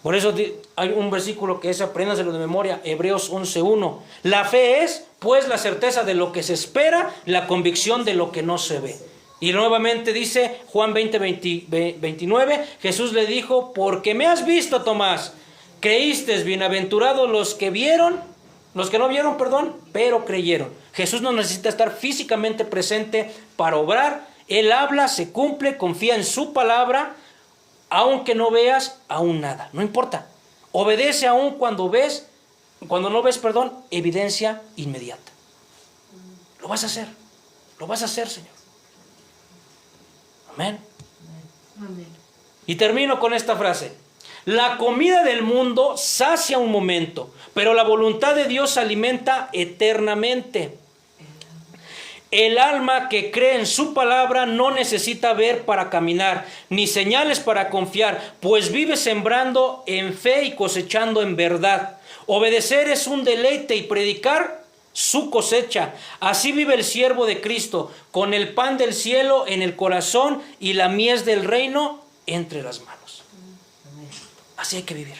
Por eso hay un versículo que es, apréndanselo de memoria, Hebreos 11:1. La fe es, pues, la certeza de lo que se espera, la convicción de lo que no se ve. Y nuevamente dice Juan 20:29, Jesús le dijo, porque me has visto, Tomás, creíste, bienaventurados los que no vieron, pero creyeron. Jesús no necesita estar físicamente presente para obrar. Él habla, se cumple, confía en su palabra, aunque no veas aún nada, no importa. Obedece aún cuando no ves, evidencia inmediata. Lo vas a hacer, Señor. Amén. Amén. Y termino con esta frase. La comida del mundo sacia un momento, pero la voluntad de Dios alimenta eternamente. El alma que cree en su palabra no necesita ver para caminar, ni señales para confiar, pues vive sembrando en fe y cosechando en verdad. Obedecer es un deleite y predicar su cosecha. Así vive el siervo de Cristo, con el pan del cielo en el corazón y la mies del reino entre las manos. Así hay que vivir.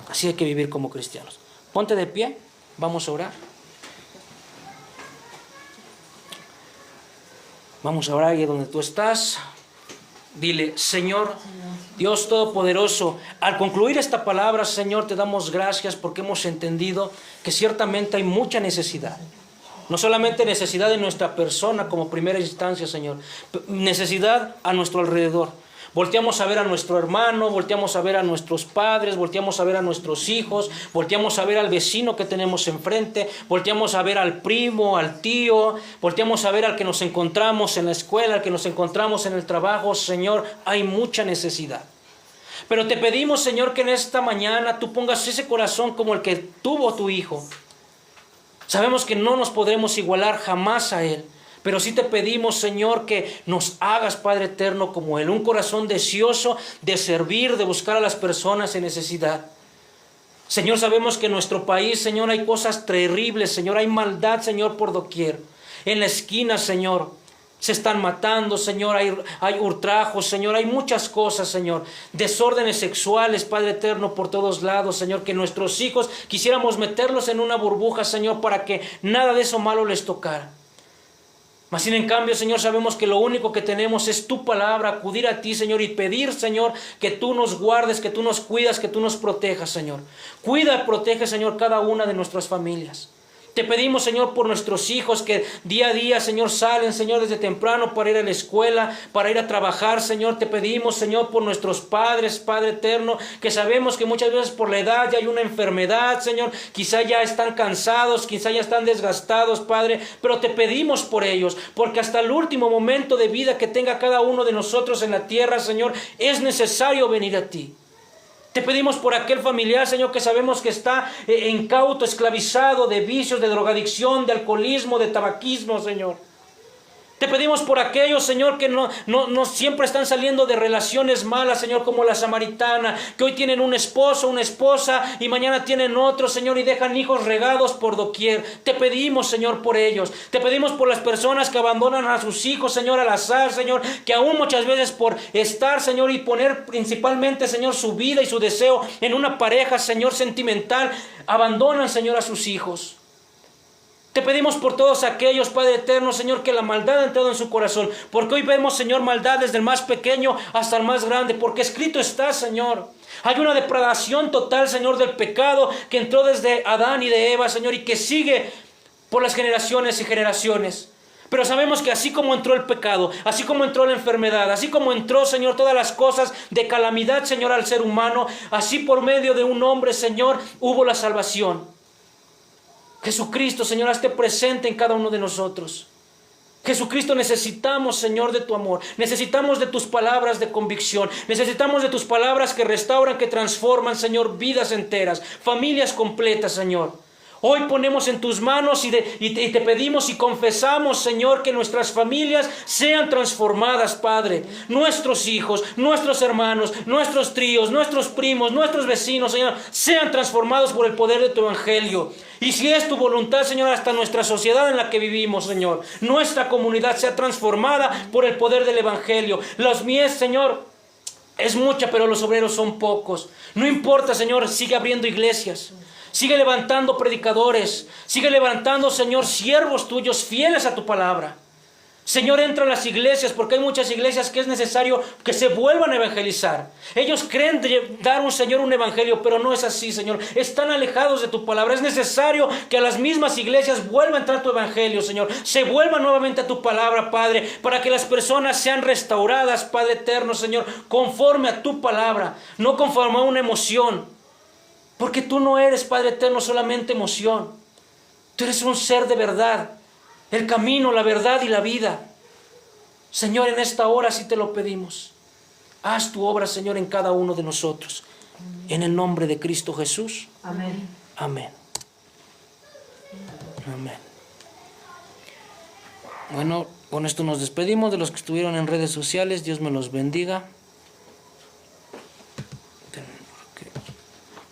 Así hay que vivir como cristianos. Ponte de pie, vamos a orar. Vamos a orar ahí donde tú estás. Dile, Señor, Dios Todopoderoso, al concluir esta palabra, Señor, te damos gracias porque hemos entendido que ciertamente hay mucha necesidad. No solamente necesidad en nuestra persona como primera instancia, Señor, necesidad a nuestro alrededor. Volteamos a ver a nuestro hermano, volteamos a ver a nuestros padres, volteamos a ver a nuestros hijos, volteamos a ver al vecino que tenemos enfrente, volteamos a ver al primo, al tío, volteamos a ver al que nos encontramos en la escuela, al que nos encontramos en el trabajo. Señor, hay mucha necesidad. Pero te pedimos, Señor, que en esta mañana tú pongas ese corazón como el que tuvo tu hijo. Sabemos que no nos podremos igualar jamás a él. Pero sí te pedimos, Señor, que nos hagas, Padre eterno, como Él. Un corazón deseoso de servir, de buscar a las personas en necesidad. Señor, sabemos que en nuestro país, Señor, hay cosas terribles, Señor. Hay maldad, Señor, por doquier. En la esquina, Señor, se están matando, Señor. Hay ultrajos, Señor. Hay muchas cosas, Señor. Desórdenes sexuales, Padre eterno, por todos lados, Señor. Que nuestros hijos quisiéramos meterlos en una burbuja, Señor, para que nada de eso malo les tocara. Mas sin en cambio, Señor, sabemos que lo único que tenemos es tu palabra, acudir a ti, Señor, y pedir, Señor, que tú nos guardes, que tú nos cuidas, que tú nos protejas, Señor. Cuida y protege, Señor, cada una de nuestras familias. Te pedimos, Señor, por nuestros hijos que día a día, Señor, salen, Señor, desde temprano para ir a la escuela, para ir a trabajar, Señor. Te pedimos, Señor, por nuestros padres, Padre eterno, que sabemos que muchas veces por la edad ya hay una enfermedad, Señor. Quizá ya están cansados, quizá ya están desgastados, Padre, pero te pedimos por ellos, porque hasta el último momento de vida que tenga cada uno de nosotros en la tierra, Señor, es necesario venir a ti. Te pedimos por aquel familiar, Señor, que sabemos que está incauto, esclavizado de vicios, de drogadicción, de alcoholismo, de tabaquismo, Señor. Te pedimos por aquellos, Señor, que no siempre están saliendo de relaciones malas, Señor, como la samaritana, que hoy tienen un esposo, una esposa, y mañana tienen otro, Señor, y dejan hijos regados por doquier. Te pedimos, Señor, por ellos. Te pedimos por las personas que abandonan a sus hijos, Señor, al azar, Señor, que aún muchas veces por estar, Señor, y poner principalmente, Señor, su vida y su deseo en una pareja, Señor, sentimental, abandonan, Señor, a sus hijos. Te pedimos por todos aquellos, Padre eterno, Señor, que la maldad ha entrado en su corazón. Porque hoy vemos, Señor, maldad desde el más pequeño hasta el más grande. Porque escrito está, Señor. Hay una depravación total, Señor, del pecado que entró desde Adán y de Eva, Señor, y que sigue por las generaciones y generaciones. Pero sabemos que así como entró el pecado, así como entró la enfermedad, así como entró, Señor, todas las cosas de calamidad, Señor, al ser humano, así por medio de un hombre, Señor, hubo la salvación. Jesucristo, Señor, hazte presente en cada uno de nosotros. Jesucristo, necesitamos, Señor, de tu amor. Necesitamos de tus palabras de convicción. Necesitamos de tus palabras que restauran, que transforman, Señor, vidas enteras, familias completas, Señor. Hoy ponemos en tus manos y te pedimos y confesamos, Señor, que nuestras familias sean transformadas, Padre. Nuestros hijos, nuestros hermanos, nuestros tríos, nuestros primos, nuestros vecinos, Señor, sean transformados por el poder de tu evangelio. Y si es tu voluntad, Señor, hasta nuestra sociedad en la que vivimos, Señor, nuestra comunidad sea transformada por el poder del evangelio. Los mies, Señor, es mucha, pero los obreros son pocos. No importa, Señor, sigue abriendo iglesias. Sigue levantando predicadores. Sigue levantando, Señor, siervos tuyos fieles a tu palabra. Señor, entra a las iglesias, porque hay muchas iglesias que es necesario que se vuelvan a evangelizar. Ellos creen dar Señor, un evangelio, pero no es así, Señor. Están alejados de tu palabra. Es necesario que a las mismas iglesias vuelva a entrar tu evangelio, Señor. Se vuelva nuevamente a tu palabra, Padre, para que las personas sean restauradas, Padre eterno, Señor, conforme a tu palabra, no conforme a una emoción. Porque tú no eres, Padre eterno, solamente emoción. Tú eres un ser de verdad. El camino, la verdad y la vida. Señor, en esta hora sí te lo pedimos. Haz tu obra, Señor, en cada uno de nosotros. En el nombre de Cristo Jesús. Amén. Amén. Amén. Bueno, con esto nos despedimos de los que estuvieron en redes sociales. Dios me los bendiga.